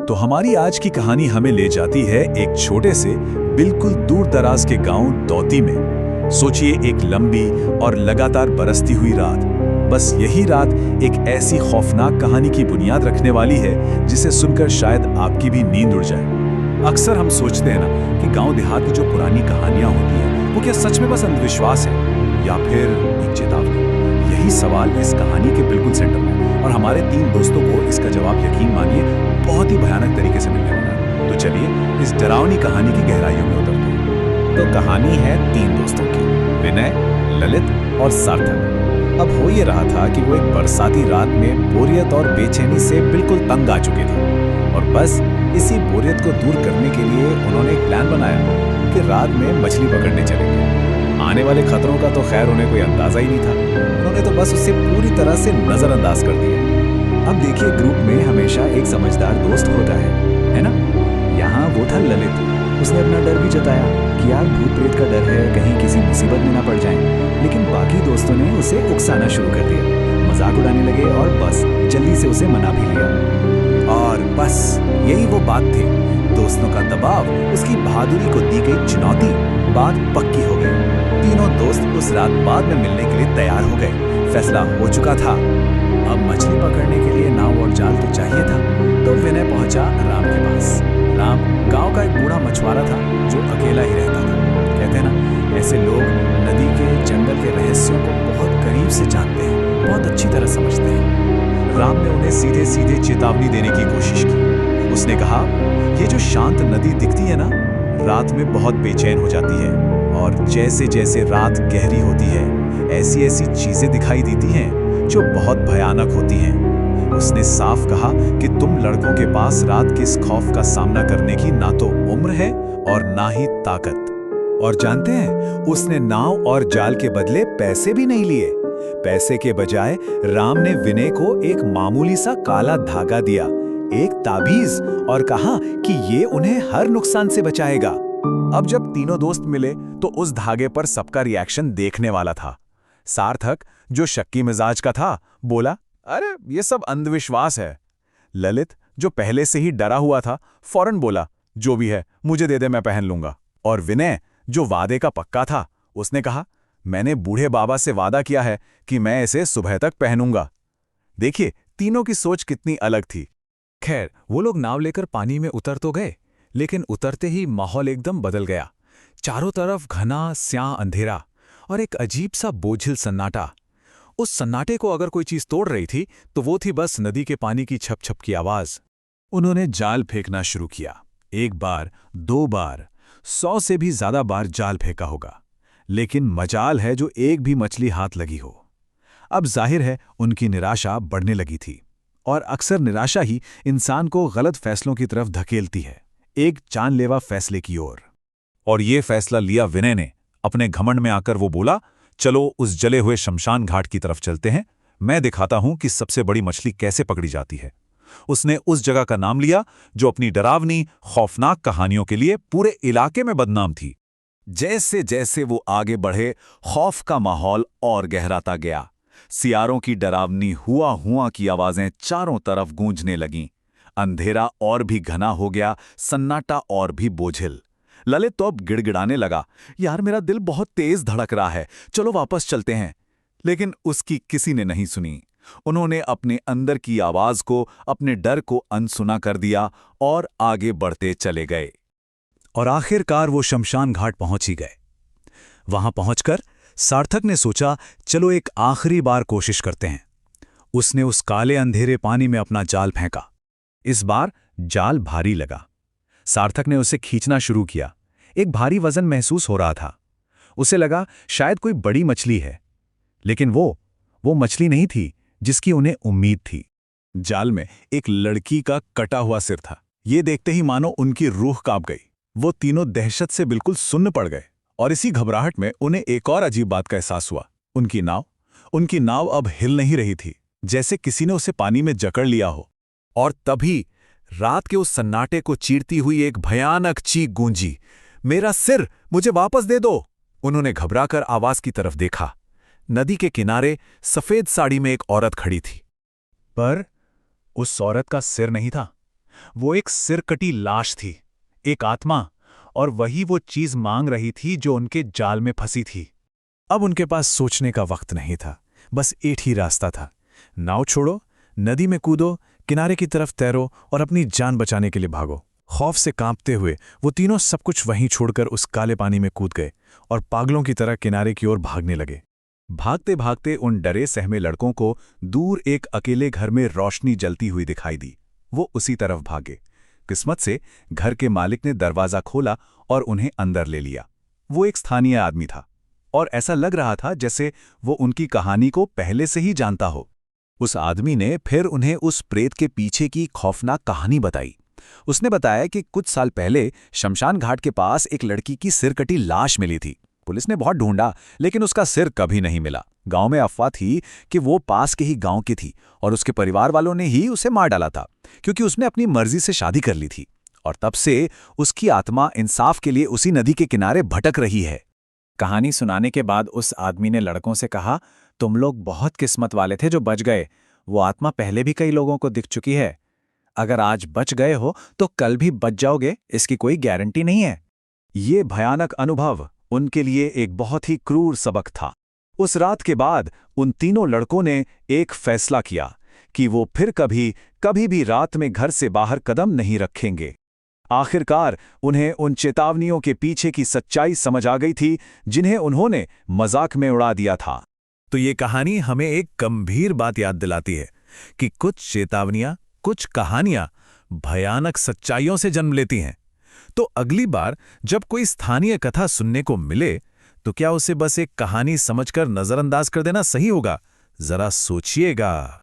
तो हमारी आज की कहानी हमें ले जाती है एक छोटे से बिल्कुल दूर दराज के गांव दौती में। सोचिए, एक लंबी और लगातार बरसती हुई रात। बस यही रात एक ऐसी खौफनाक कहानी की बुनियाद रखने वाली है जिसे सुनकर शायद आपकी भी नींद उड़ जाए। अक्सर हम सोचते हैं ना कि गांव देहात की जो पुरानी कहानियां होती हैं वो क्या सच में बस अंधविश्वास है या फिर एक चेतावनी। यही सवाल इस कहानी के बिल्कुल सेंटर में, और हमारे 3 दोस्तों को इसका जवाब यकीन मानिए बहुत ही भयानक तरीके से मिलने वाला है। तो चलिए इस डरावनी कहानी की गहराइयों में उतरते हैं। तो कहानी है 3 दोस्तों की, विनय, ललित और सार्थक। अब हो ये रहा था कि वो एक बरसाती रात में बोरियत और बेचैनी से बिल्कुल तंग आ चुके थे, और बस इसी बोरियत को दूर करने के लिए उन्होंने एक प्लान बनाया कि रात में मछली पकड़ने चलेंगे। आने वाले खतरों का तो खैर उन्हें कोई अंदाजा ही नहीं था, उन्होंने तो बस उसे पूरी तरह से नजरअंदाज कर दिया। अब देखिए, ग्रुप में हमेशा एक समझदार दोस्त होता है ना? यहाँ वो था ललित। उसने अपना डर भी जताया कि यार भूत प्रेत का डर है, कहीं किसी मुसीबत में ना पड़ जाएं। लेकिन बाकी दोस्तों ने उसे उकसाना शुरू कर दिया, मजाक उड़ाने लगे और बस जल्दी से उसे मना भी लिया। और बस यही वो बात थी, दोस्तों का दबाव, उसकी बहादुरी को दी गई चुनौती। बात पक्की हो गई। तीनों दोस्त उस रात बाद में मिलने के लिए तैयार हो गए। फैसला हो चुका था। अब मछली पकड़ने के लिए नाव और जाल तो चाहिए था। तो विनय पहुंचा राम के पास। राम गांव का एक बूढ़ा मछुआरा था जो अकेला ही रहता था। कहते हैं ना, ऐसे लोग नदी के, जंगल के रहस्यों को बहुत करीब से जानते हैं, बहुत अच्छी तरह समझते हैं। राम ने उन्हें सीधे सीधे चेतावनी देने की कोशिश की। उसने कहा, ये जो शांत नदी दिखती है ना, रात में बहुत बेचैन हो जाती है, और जैसे जैसे रात गहरी होती है ऐसी ऐसी चीजें दिखाई देती हैं जो बहुत भयानक होती हैं। उसने साफ कहा कि तुम लड़कों के पास रात के इस खौफ का सामना करने की ना तो उम्र है और ना ही ताकत। और जानते हैं, उसने नाव और जाल के बदले पैसे भी नहीं लिए। पैसे के बजाय राम ने विनय को एक मामूली सा काला धागा दिया, एक ताबीज, और कहा कि ये उन्हें हर नुकसान से बचाएगा। अब जब तीनों दोस्त मिले तो उस धागे पर सबका रिएक्शन देखने वाला था। सार्थक, जो शक्की मिजाज का था, बोला, अरे ये सब अंधविश्वास है। ललित, जो पहले से ही डरा हुआ था, फौरन बोला, जो भी है मुझे दे दे, मैं पहन लूंगा। और विनय, जो वादे का पक्का था, उसने कहा, मैंने बूढ़े बाबा से वादा किया है कि मैं इसे सुबह तक पहनूंगा। देखिए, तीनों की सोच कितनी अलग थी। खैर, वो लोग नाव लेकर पानी में उतर तो गए, लेकिन उतरते ही माहौल एकदम बदल गया। चारों तरफ घना स्याह अंधेरा और एक अजीब सा बोझिल सन्नाटा। उस सन्नाटे को अगर कोई चीज तोड़ रही थी तो वो थी बस नदी के पानी की छप छप की आवाज। उन्होंने जाल फेंकना शुरू किया। 1 बार, 2 बार, 100 से भी ज्यादा बार जाल फेंका होगा, लेकिन मजाल है जो एक भी मछली हाथ लगी हो। अब जाहिर है उनकी निराशा बढ़ने लगी थी, और अक्सर निराशा ही इंसान को गलत फैसलों की तरफ धकेलती है, एक जानलेवा फैसले की ओर। और ये फैसला लिया विनय ने। अपने घमंड में आकर वो बोला, चलो उस जले हुए शमशान घाट की तरफ चलते हैं, मैं दिखाता हूं कि सबसे बड़ी मछली कैसे पकड़ी जाती है। उसने उस जगह का नाम लिया जो अपनी डरावनी, खौफनाक कहानियों के लिए पूरे इलाके में बदनाम थी। जैसे जैसे वो आगे बढ़े, खौफ का माहौल और गहराता गया। सियारों की डरावनी हुआ हुआ की आवाजें चारों तरफ गूंजने लगीं। अंधेरा और भी घना हो गया, सन्नाटा और भी बोझिल। ललित तो अब गिड़गिड़ाने लगा, यार मेरा दिल बहुत तेज धड़क रहा है, चलो वापस चलते हैं। लेकिन उसकी किसी ने नहीं सुनी। उन्होंने अपने अंदर की आवाज को, अपने डर को अनसुना कर दिया और आगे बढ़ते चले गए। और आखिरकार वो शमशान घाट पहुंच ही गए। वहां पहुंचकर सार्थक ने सोचा, चलो एक आखिरी बार कोशिश करते हैं। उसने उस काले अंधेरे पानी में अपना जाल फेंका। इस बार जाल भारी लगा। सार्थक ने उसे खींचना शुरू किया। एक भारी वजन महसूस हो रहा था। उसे लगा शायद कोई बड़ी मछली है, लेकिन वो मछली नहीं थी जिसकी उन्हें उम्मीद थी। जाल में एक लड़की का कटा हुआ सिर था। ये देखते ही मानो उनकी रूह कांप गई। वो तीनों दहशत से बिल्कुल सुन्न पड़ गए, और इसी घबराहट में उन्हें एक और अजीब बात का एहसास हुआ। उनकी नाव अब हिल नहीं रही थी, जैसे किसी ने उसे पानी में जकड़ लिया हो। और तभी रात के उस सन्नाटे को चीरती हुई एक भयानक चीख गूंजी, मेरा सिर, मुझे वापस दे दो। उन्होंने घबराकर आवाज की तरफ देखा। नदी के किनारे सफेद साड़ी में एक औरत खड़ी थी, पर उस औरत का सिर नहीं था। वो एक सिरकटी लाश थी, एक आत्मा, और वही वो चीज मांग रही थी जो उनके जाल में फंसी थी। अब उनके पास सोचने का वक्त नहीं था, बस एक ही रास्ता था। नाव छोड़ो, नदी में कूदो, किनारे की तरफ तैरो और अपनी जान बचाने के लिए भागो। खौफ से कांपते हुए वो तीनों सब कुछ वहीं छोड़कर उस काले पानी में कूद गए और पागलों की तरह किनारे की ओर भागने लगे। भागते भागते उन डरे सहमे लड़कों को दूर एक अकेले घर में रोशनी जलती हुई दिखाई दी। वो उसी तरफ भागे। किस्मत से घर के मालिक ने दरवाजा खोला और उन्हें अंदर ले लिया। वो एक स्थानीय आदमी था और ऐसा लग रहा था जैसे वो उनकी कहानी को पहले से ही जानता हो। उस आदमी ने फिर उन्हें उस प्रेत के पीछे की खौफनाक कहानी बताई। उसने बताया कि कुछ साल पहले शमशान घाट के पास एक लड़की की सिरकटी लाश मिली थी। पुलिस ने बहुत ढूंढा, लेकिन उसका सिर कभी नहीं मिला। गांव में अफवाह थी कि वो पास के ही गांव की थी और उसके परिवार वालों ने ही उसे मार डाला था, क्योंकि उसने अपनी मर्जी से शादी कर ली थी। और तब से उसकी आत्मा इंसाफ के लिए उसी नदी के किनारे भटक रही है। कहानी सुनाने के बाद उस आदमी ने लड़कों से कहा, तुम लोग बहुत किस्मत वाले थे जो बच गए। वो आत्मा पहले भी कई लोगों को दिख चुकी है। अगर आज बच गए हो तो कल भी बच जाओगे, इसकी कोई गारंटी नहीं है। ये भयानक अनुभव उनके लिए एक बहुत ही क्रूर सबक था। उस रात के बाद उन तीनों लड़कों ने एक फैसला किया कि वो फिर कभी भी रात में घर से बाहर कदम नहीं रखेंगे। आखिरकार उन्हें उन चेतावनियों के पीछे की सच्चाई समझ आ गई थी, जिन्हें उन्होंने मजाक में उड़ा दिया था। तो ये कहानी हमें एक गंभीर बात याद दिलाती है कि कुछ चेतावनियां, कुछ कहानियां भयानक सच्चाइयों से जन्म लेती हैं। तो अगली बार जब कोई स्थानीय कथा सुनने को मिले, तो क्या उसे बस एक कहानी समझकर नजरअंदाज कर देना सही होगा? जरा सोचिएगा।